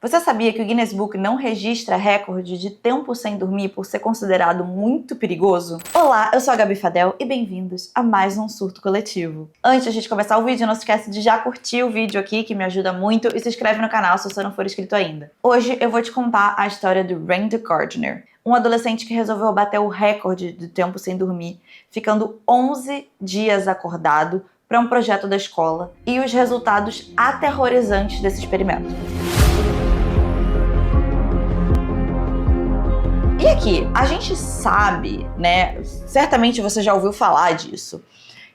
Você sabia que o Guinness Book não registra recorde de tempo sem dormir por ser considerado muito perigoso? Olá, eu sou a Gabi Fadel e bem-vindos a mais um surto coletivo. Antes de começar o vídeo, não se esquece de já curtir o vídeo aqui, que me ajuda muito, e se inscreve no canal se você não for inscrito ainda. Hoje eu vou te contar a história do Randy Gardner, um adolescente que resolveu bater o recorde de tempo sem dormir, ficando 11 dias acordado para um projeto da escola, e os resultados aterrorizantes desse experimento. E aqui, a gente sabe, né, certamente você já ouviu falar disso,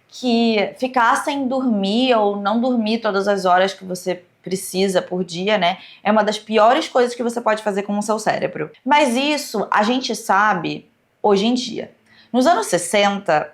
que ficar sem dormir ou não dormir todas as horas que você precisa por dia, né, é uma das piores coisas que você pode fazer com o seu cérebro. Mas isso a gente sabe hoje em dia. Nos anos 60,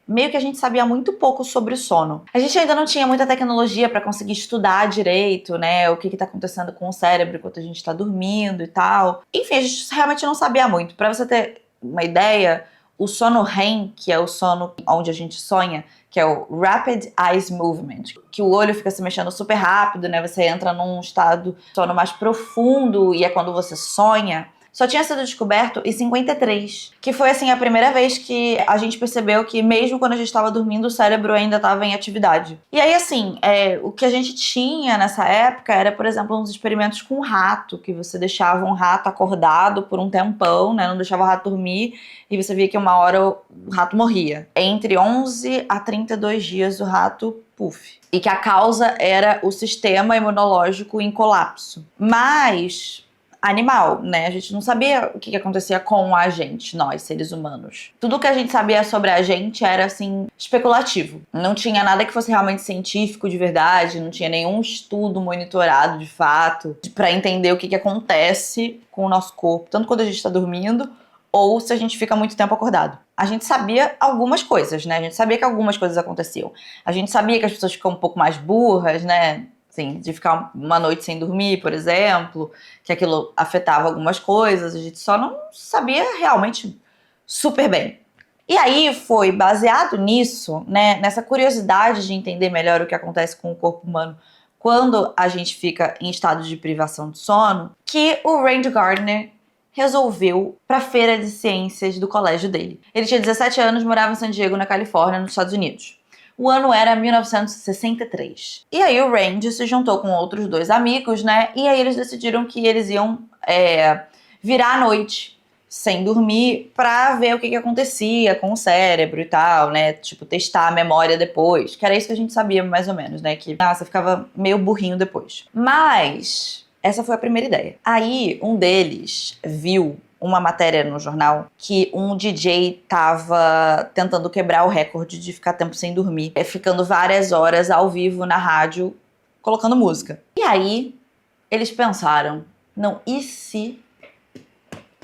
meio que a gente sabia muito pouco sobre o sono. A gente ainda não tinha muita tecnologia para conseguir estudar direito, né, o que está acontecendo com o cérebro enquanto a gente está dormindo e tal. Enfim, a gente realmente não sabia muito. Para você ter uma ideia, o sono REM, que é o sono onde a gente sonha, que é o Rapid Eye Movement, que o olho fica se mexendo super rápido, né, você entra num estado de sono mais profundo e é quando você sonha. Só tinha sido descoberto em 53, que foi assim a primeira vez que a gente percebeu que mesmo quando a gente estava dormindo, o cérebro ainda estava em atividade. E aí assim, o que a gente tinha nessa época era, por exemplo, uns experimentos com rato, que você deixava um rato acordado por um tempão, né, não deixava o rato dormir, e você via que uma hora o rato morria. Entre 11 a 32 dias o rato, puf. E que a causa era o sistema imunológico em colapso. Mas animal, né? A gente não sabia o que acontecia com a gente, nós, seres humanos. Tudo que a gente sabia sobre a gente era, assim, especulativo. Não tinha nada que fosse realmente científico de verdade, não tinha nenhum estudo monitorado de fato pra entender o que acontece com o nosso corpo, tanto quando a gente tá dormindo ou se a gente fica muito tempo acordado. A gente sabia algumas coisas, né? A gente sabia que algumas coisas aconteciam. A gente sabia que as pessoas ficam um pouco mais burras, né? Assim, de ficar uma noite sem dormir, por exemplo, que aquilo afetava algumas coisas, a gente só não sabia realmente super bem. E aí foi baseado nisso, né, nessa curiosidade de entender melhor o que acontece com o corpo humano quando a gente fica em estado de privação de sono, que o Randy Gardner resolveu para a feira de ciências do colégio dele. Ele tinha 17 anos, morava em San Diego, na Califórnia, nos Estados Unidos. O ano era 1963. E aí o Randy se juntou com outros dois amigos, né? E aí eles decidiram que eles iam virar a noite sem dormir pra ver o que acontecia com o cérebro e tal, né? Tipo, testar a memória depois. Que era isso que a gente sabia, mais ou menos, né? Que você ficava meio burrinho depois. Mas essa foi a primeira ideia. Aí um deles viu uma matéria no jornal que um DJ tava tentando quebrar o recorde de ficar tempo sem dormir, ficando várias horas ao vivo na rádio, colocando música. E aí, eles pensaram, não, e se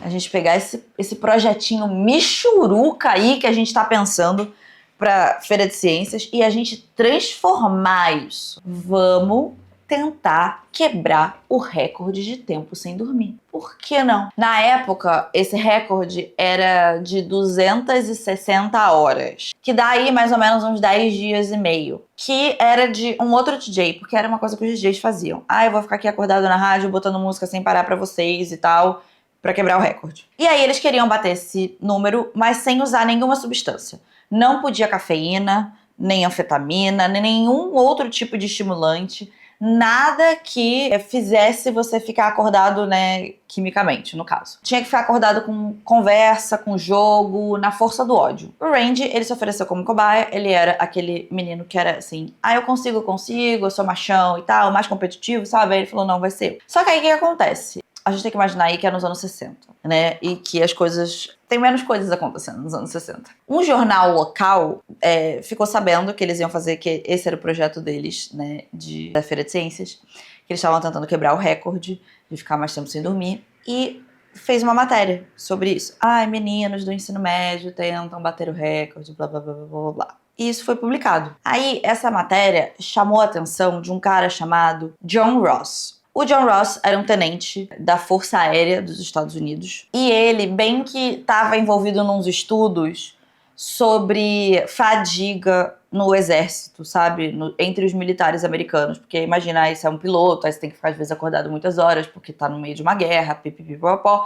a gente pegar esse projetinho michuruca aí que a gente tá pensando pra Feira de Ciências e a gente transformar isso? Vamos tentar quebrar o recorde de tempo sem dormir. Por que não? Na época, esse recorde era de 260 horas, que dá aí mais ou menos uns 10 dias e meio, que era de um outro DJ, porque era uma coisa que os DJs faziam. Eu vou ficar aqui acordado na rádio, botando música sem parar pra vocês e tal, pra quebrar o recorde. E aí eles queriam bater esse número, mas sem usar nenhuma substância. Não podia cafeína, nem anfetamina, nem nenhum outro tipo de estimulante, nada que fizesse você ficar acordado, né, quimicamente, no caso. Tinha que ficar acordado com conversa, com jogo, na força do ódio. O Randy, ele se ofereceu como cobaia, ele era aquele menino que era assim, eu consigo, eu sou machão e tal, mais competitivo, sabe? Aí ele falou, não, vai ser eu. Só que aí o que acontece? A gente tem que imaginar aí que é nos anos 60, né? E que as coisas... Tem menos coisas acontecendo nos anos 60. Um jornal local ficou sabendo que eles iam fazer, que esse era o projeto deles, né? Da Feira de Ciências. Que eles estavam tentando quebrar o recorde de ficar mais tempo sem dormir. E fez uma matéria sobre isso. Meninos do ensino médio tentam bater o recorde, blá, blá, blá, blá, blá, blá. E isso foi publicado. Aí, essa matéria chamou a atenção de um cara chamado John Ross. O John Ross era um tenente da Força Aérea dos Estados Unidos. E ele, bem que estava envolvido nos estudos sobre fadiga no exército, sabe? Entre os militares americanos. Porque imagina, aí você é um piloto, aí você tem que ficar às vezes acordado muitas horas, porque tá no meio de uma guerra, pipipipopó.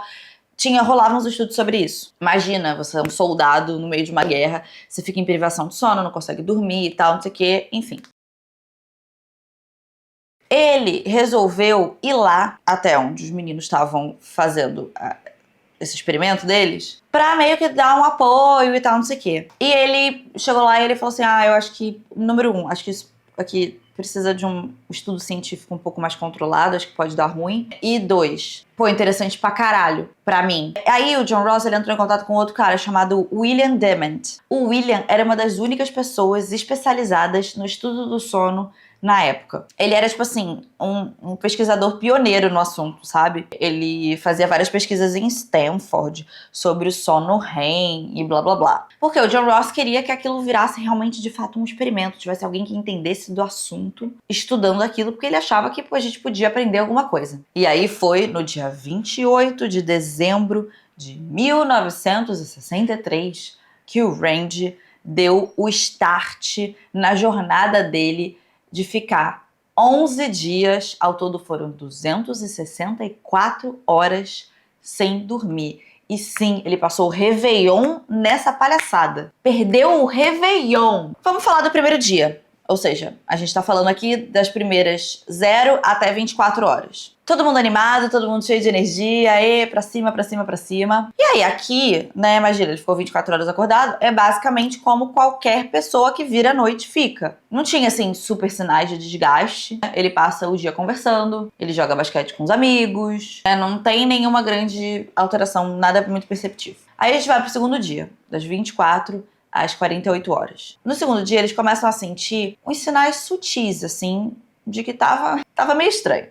Rolavam uns estudos sobre isso. Imagina, você é um soldado no meio de uma guerra, você fica em privação de sono, não consegue dormir e tal, não sei o quê, enfim. Ele resolveu ir lá, até onde os meninos estavam fazendo esse experimento deles, pra meio que dar um apoio e tal, não sei o quê. E ele chegou lá e ele falou assim, eu acho que, número 1, acho que isso aqui precisa de um estudo científico um pouco mais controlado, acho que pode dar ruim. E 2, interessante pra caralho, pra mim. Aí o John Ross, ele entrou em contato com outro cara chamado William Dement. O William era uma das únicas pessoas especializadas no estudo do sono na época. Ele era, tipo assim, um pesquisador pioneiro no assunto, sabe? Ele fazia várias pesquisas em Stanford sobre o sono REM e blá blá blá. Porque o John Ross queria que aquilo virasse realmente, de fato, um experimento. Tivesse alguém que entendesse do assunto estudando aquilo, porque ele achava que a gente podia aprender alguma coisa. E aí foi no dia 28 de dezembro de 1963 que o Randy deu o start na jornada dele de ficar 11 dias, ao todo foram 264 horas sem dormir. E sim, ele passou o Réveillon nessa palhaçada. Perdeu o Réveillon. Vamos falar do primeiro dia. Ou seja, a gente tá falando aqui das primeiras 0 até 24 horas. Todo mundo animado, todo mundo cheio de energia, pra cima, pra cima, pra cima. E aí aqui, né, imagina, ele ficou 24 horas acordado, é basicamente como qualquer pessoa que vira à noite fica. Não tinha, assim, super sinais de desgaste. Ele passa o dia conversando, ele joga basquete com os amigos, não tem nenhuma grande alteração, nada muito perceptível. Aí a gente vai pro segundo dia, das 24 às 48 horas. No segundo dia, eles começam a sentir uns sinais sutis, assim, de que tava meio estranho.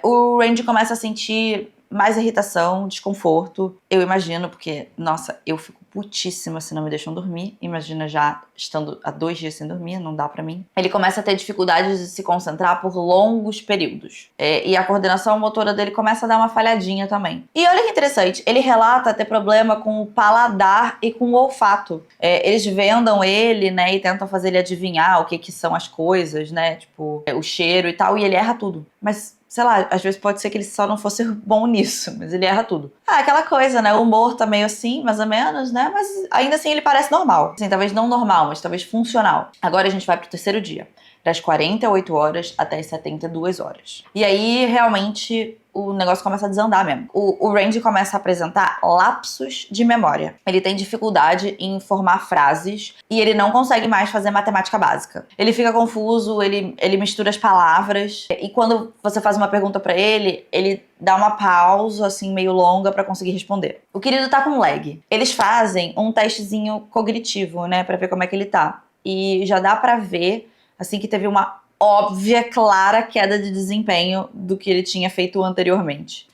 O Randy começa a sentir mais irritação, desconforto. Eu imagino, porque, nossa, eu fico putíssima se não me deixam dormir. Imagina já estando há 2 dias sem dormir, não dá pra mim. Ele começa a ter dificuldades de se concentrar por longos períodos. E a coordenação motora dele começa a dar uma falhadinha também. E olha que interessante, ele relata ter problema com o paladar e com o olfato. Eles vendam ele, né, e tentam fazer ele adivinhar o que são as coisas, né, tipo, o cheiro e tal, e ele erra tudo. Mas sei lá, às vezes pode ser que ele só não fosse bom nisso, mas ele erra tudo. Aquela coisa, né? O humor tá meio assim, mais ou menos, né? Mas ainda assim ele parece normal. Assim, talvez não normal, mas talvez funcional. Agora a gente vai pro terceiro dia. Das 48 horas até as 72 horas. E aí, realmente, o negócio começa a desandar mesmo. O Randy começa a apresentar lapsos de memória. Ele tem dificuldade em formar frases e ele não consegue mais fazer matemática básica. Ele fica confuso, ele mistura as palavras e quando você faz uma pergunta pra ele, ele dá uma pausa, assim, meio longa pra conseguir responder. O querido tá com lag. Eles fazem um testezinho cognitivo, né, pra ver como é que ele tá. E já dá pra ver, assim, que teve uma óbvia, clara queda de desempenho do que ele tinha feito anteriormente.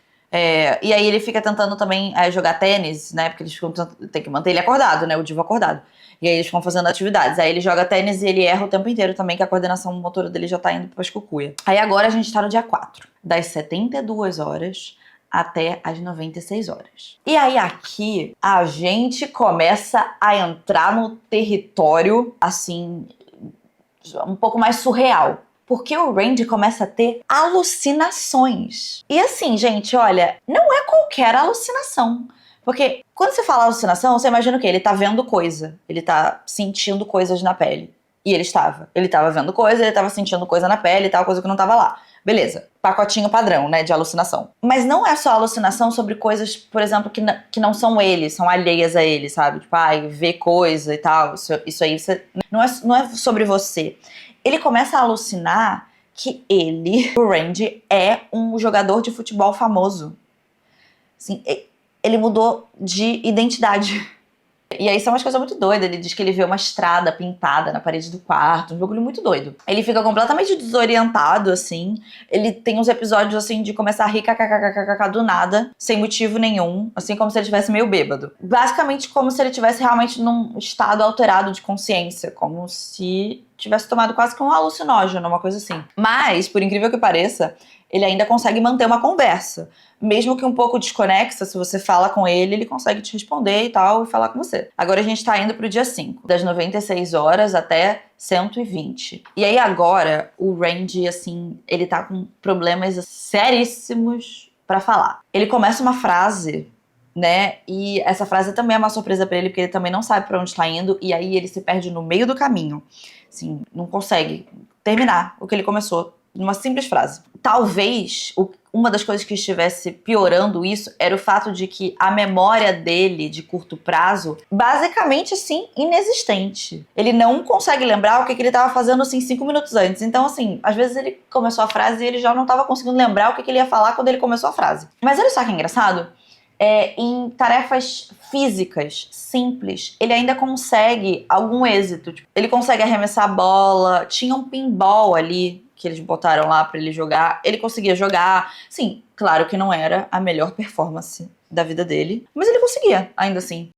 E aí ele fica tentando também jogar tênis, né? Porque eles tem que manter ele acordado, né? O Divo acordado. E aí eles ficam fazendo atividades. Aí ele joga tênis e ele erra o tempo inteiro também, que a coordenação motora dele já tá indo pra escucuia. Aí agora a gente tá no dia 4, das 72 horas até as 96 horas. E aí aqui a gente começa a entrar no território, assim, um pouco mais surreal. Porque o Randy começa a ter alucinações. E assim, gente, olha, não é qualquer alucinação. Porque quando você fala alucinação, você imagina o quê? Ele tá vendo coisa. Ele tá sentindo coisas na pele. E ele estava. Ele tava vendo coisa, ele tava sentindo coisa na pele e tal, coisa que não tava lá. Beleza. Pacotinho padrão, né, de alucinação. Mas não é só alucinação sobre coisas, por exemplo, que não são ele, são alheias a ele, sabe? Tipo, ver coisa e tal. Isso aí não é sobre você. Ele começa a alucinar que ele, o Randy, é um jogador de futebol famoso. Assim, ele mudou de identidade. E aí são umas coisas muito doidas. Ele diz que ele vê uma estrada pintada na parede do quarto, um bagulho muito doido. Ele fica completamente desorientado, assim. Ele tem uns episódios, assim, de começar a rir do nada, sem motivo nenhum, assim como se ele estivesse meio bêbado. Basicamente como se ele estivesse realmente num estado alterado de consciência, como se tivesse tomado quase que um alucinógeno, uma coisa assim. Mas, por incrível que pareça, ele ainda consegue manter uma conversa. Mesmo que um pouco desconexa, se você fala com ele, ele consegue te responder e tal, e falar com você. Agora a gente tá indo pro dia 5, das 96 horas até 120. E aí agora, o Randy, assim, ele tá com problemas seríssimos pra falar. Ele começa uma frase, né, e essa frase também é uma surpresa pra ele, porque ele também não sabe pra onde tá indo, e aí ele se perde no meio do caminho. Assim, não consegue terminar o que ele começou numa simples frase. Talvez uma das coisas que estivesse piorando isso era o fato de que a memória dele de curto prazo, basicamente, assim, inexistente. Ele não consegue lembrar o que ele estava fazendo, assim, 5 minutos antes. Então, assim, às vezes ele começou a frase e ele já não estava conseguindo lembrar o que ele ia falar quando ele começou a frase. Mas olha só que engraçado. Em tarefas físicas simples, ele ainda consegue algum êxito. Tipo, ele consegue arremessar a bola, tinha um pinball ali que eles botaram lá pra ele jogar, ele conseguia jogar. Sim, claro que não era a melhor performance da vida dele, mas ele conseguia, ainda assim.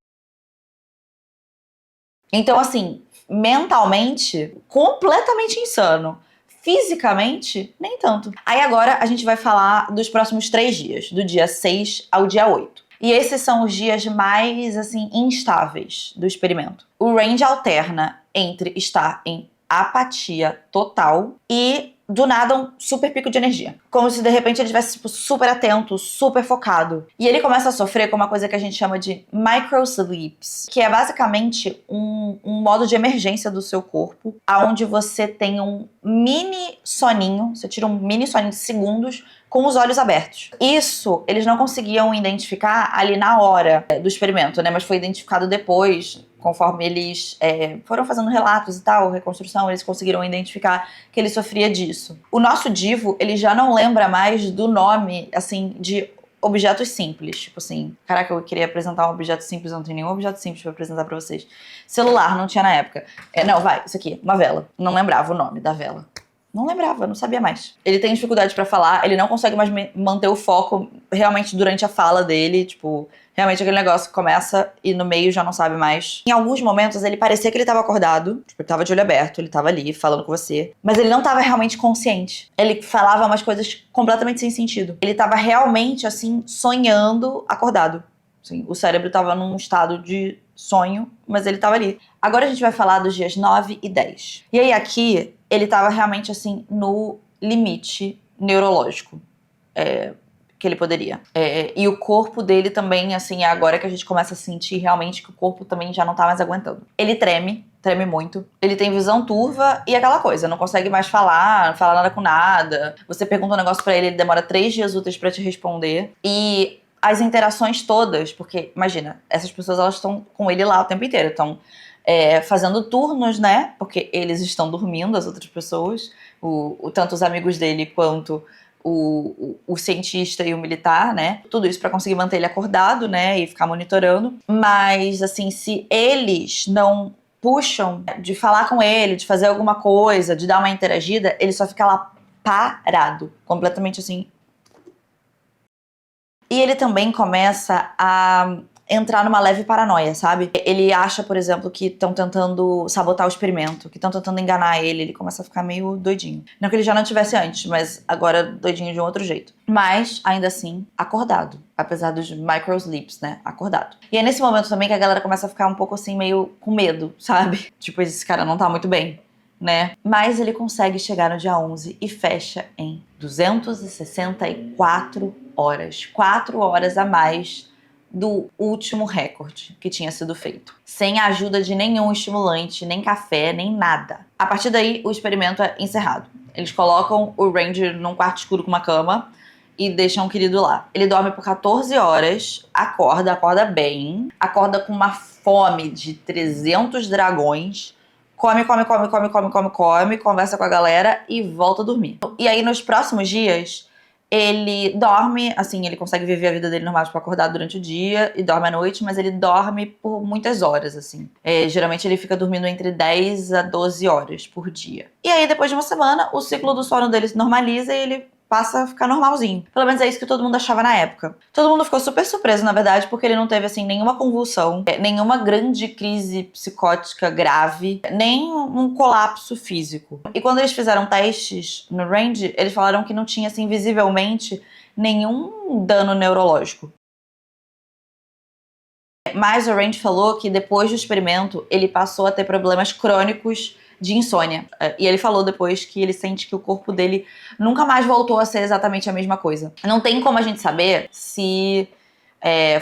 Então, assim, mentalmente, completamente insano. Fisicamente, nem tanto. Aí agora a gente vai falar dos próximos 3 dias, do dia 6 ao dia 8. E esses são os dias mais, assim, instáveis do experimento. O Range alterna entre estar em apatia total e, do nada, um super pico de energia. Como se, de repente, ele estivesse, tipo, super atento, super focado. E ele começa a sofrer com uma coisa que a gente chama de microsleeps, que é basicamente um modo de emergência do seu corpo, onde você tem um mini soninho, você tira um mini soninho de segundos com os olhos abertos. Isso eles não conseguiam identificar ali na hora do experimento, né? Mas foi identificado depois, conforme eles foram fazendo relatos e tal, reconstrução, eles conseguiram identificar que ele sofria disso. O nosso divo, ele já não lembra mais do nome, assim, de objetos simples. Tipo assim, caraca, eu queria apresentar um objeto simples, não tem nenhum objeto simples pra apresentar pra vocês. Celular, não tinha na época. Não, vai, isso aqui, uma vela. Não lembrava o nome da vela. Não lembrava, não sabia mais. Ele tem dificuldade pra falar, ele não consegue mais manter o foco realmente durante a fala dele, tipo, realmente aquele negócio que começa e no meio já não sabe mais. Em alguns momentos ele parecia que ele tava acordado, tipo, ele tava de olho aberto, ele tava ali falando com você, mas ele não tava realmente consciente. Ele falava umas coisas completamente sem sentido. Ele tava realmente, assim, sonhando acordado. Assim, o cérebro tava num estado de sonho, mas ele tava ali. Agora a gente vai falar dos dias 9 e 10. E aí aqui, ele tava realmente, assim, no limite neurológico que ele poderia. E o corpo dele também, assim, é agora que a gente começa a sentir realmente que o corpo também já não tá mais aguentando. Ele treme muito. Ele tem visão turva e aquela coisa, não consegue mais falar, não fala nada com nada. Você pergunta um negócio pra ele, ele demora 3 dias úteis pra te responder. E as interações todas, porque, imagina, essas pessoas, elas estão com ele lá o tempo inteiro, estão fazendo turnos, né? Porque eles estão dormindo, as outras pessoas, tanto os amigos dele quanto o cientista e o militar, né? Tudo isso pra conseguir manter ele acordado, né? E ficar monitorando. Mas, assim, se eles não puxam de falar com ele, de fazer alguma coisa, de dar uma interagida, ele só fica lá parado, completamente assim. E ele também começa a entrar numa leve paranoia, sabe? Ele acha, por exemplo, que estão tentando sabotar o experimento, que estão tentando enganar ele. Ele começa a ficar meio doidinho. Não que ele já não tivesse antes, mas agora doidinho de um outro jeito. Mas, ainda assim, acordado. Apesar dos microsleeps, né? Acordado. E é nesse momento também que a galera começa a ficar um pouco assim, meio com medo, sabe? Tipo, esse cara não tá muito bem, né? Mas ele consegue chegar no dia 11 e fecha em 264 horas. 4 horas a mais do último recorde que tinha sido feito. Sem a ajuda de nenhum estimulante, nem café, nem nada. A partir daí, o experimento é encerrado. Eles colocam o Ranger num quarto escuro com uma cama e deixam o querido lá. Ele dorme por 14 horas, acorda bem, acorda com uma fome de 300 dragões, come, conversa com a galera e volta a dormir. E aí, nos próximos dias, ele dorme, assim, ele consegue viver a vida dele normal, tipo, acordar durante o dia e dorme à noite, mas ele dorme por muitas horas, assim. Geralmente ele fica dormindo entre 10 a 12 horas por dia. E aí, depois de uma semana, o ciclo do sono dele se normaliza e ele passa a ficar normalzinho. Pelo menos é isso que todo mundo achava na época. Todo mundo ficou super surpreso, na verdade, porque ele não teve, assim, nenhuma convulsão, nenhuma grande crise psicótica grave, nem um colapso físico. E quando eles fizeram testes no Randy, eles falaram que não tinha, assim, visivelmente nenhum dano neurológico. Mas o Randy falou que depois do experimento, ele passou a ter problemas crônicos de insônia. E ele falou depois que ele sente que o corpo dele nunca mais voltou a ser exatamente a mesma coisa. Não tem como a gente saber se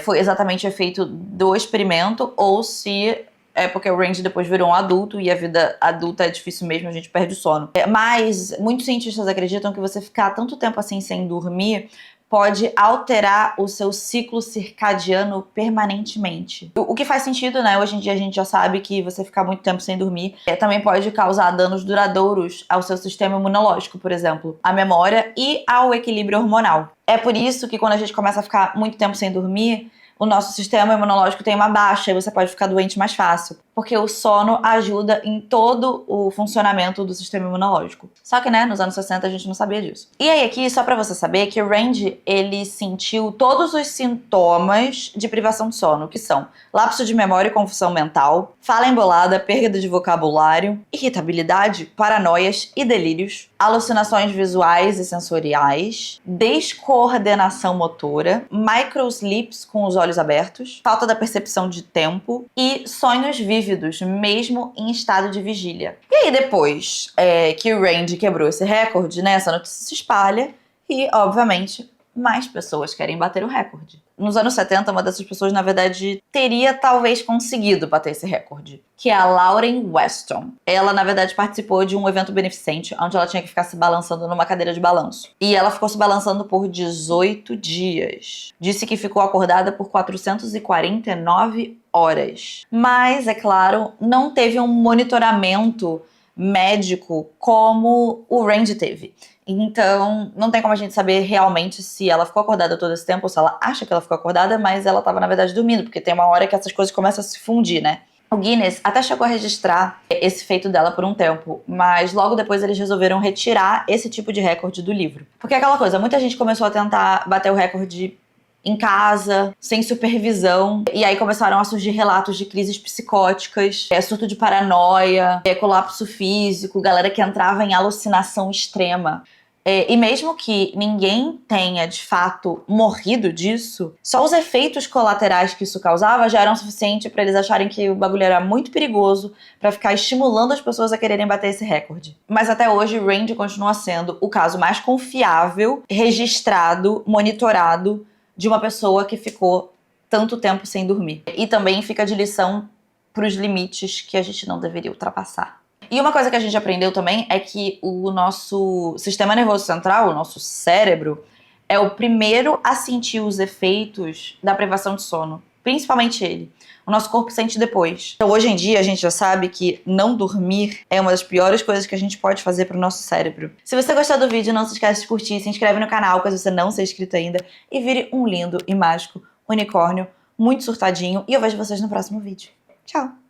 foi exatamente o efeito do experimento ou se é porque o Randy depois virou um adulto e a vida adulta é difícil mesmo, a gente perde o sono. Mas muitos cientistas acreditam que você ficar tanto tempo assim sem dormir pode alterar o seu ciclo circadiano permanentemente. O que faz sentido, né? Hoje em dia a gente já sabe que você ficar muito tempo sem dormir também pode causar danos duradouros ao seu sistema imunológico, por exemplo, à memória e ao equilíbrio hormonal. É por isso que quando a gente começa a ficar muito tempo sem dormir, o nosso sistema imunológico tem uma baixa e você pode ficar doente mais fácil. Porque o sono ajuda em todo o funcionamento do sistema imunológico. Só que, né, nos anos 60 a gente não sabia disso. E aí aqui, só pra você saber, que o Randy, ele sentiu todos os sintomas de privação de sono, que são lapso de memória e confusão mental, fala embolada, perda de vocabulário, irritabilidade, paranoias e delírios, alucinações visuais e sensoriais, descoordenação motora, microsleeps com os olhos abertos, falta da percepção de tempo e sonhos vívidos, mesmo em estado de vigília. E aí depois que o Randy quebrou esse recorde, né, essa notícia se espalha e, obviamente, mais pessoas querem bater o recorde. Nos anos 70, uma dessas pessoas, na verdade, teria talvez conseguido bater esse recorde, que é a Lauren Weston. Ela, na verdade, participou de um evento beneficente, onde ela tinha que ficar se balançando numa cadeira de balanço. E ela ficou se balançando por 18 dias. Disse que ficou acordada por 449 horas. Mas, é claro, não teve um monitoramento médico como o Randy teve. Então, não tem como a gente saber realmente se ela ficou acordada todo esse tempo ou se ela acha que ela ficou acordada, mas ela estava, na verdade, dormindo, porque tem uma hora que essas coisas começam a se fundir, né? O Guinness até chegou a registrar esse feito dela por um tempo, mas logo depois eles resolveram retirar esse tipo de recorde do livro. Porque é aquela coisa, muita gente começou a tentar bater o recorde em casa, sem supervisão, e aí começaram a surgir relatos de crises psicóticas, surto de paranoia, colapso físico, galera que entrava em alucinação extrema. E mesmo que ninguém tenha, de fato, morrido disso, só os efeitos colaterais que isso causava já eram suficientes para eles acharem que o bagulho era muito perigoso, para ficar estimulando as pessoas a quererem bater esse recorde. Mas até hoje, o Randy continua sendo o caso mais confiável, registrado, monitorado, de uma pessoa que ficou tanto tempo sem dormir. E também fica de lição para os limites que a gente não deveria ultrapassar. E uma coisa que a gente aprendeu também é que o nosso sistema nervoso central, o nosso cérebro, é o primeiro a sentir os efeitos da privação de sono. Principalmente ele. O nosso corpo sente depois. Então, hoje em dia, a gente já sabe que não dormir é uma das piores coisas que a gente pode fazer pro nosso cérebro. Se você gostou do vídeo, não se esquece de curtir, se inscreve no canal, caso você não seja inscrito ainda, e vire um lindo e mágico unicórnio muito surtadinho. E eu vejo vocês no próximo vídeo. Tchau!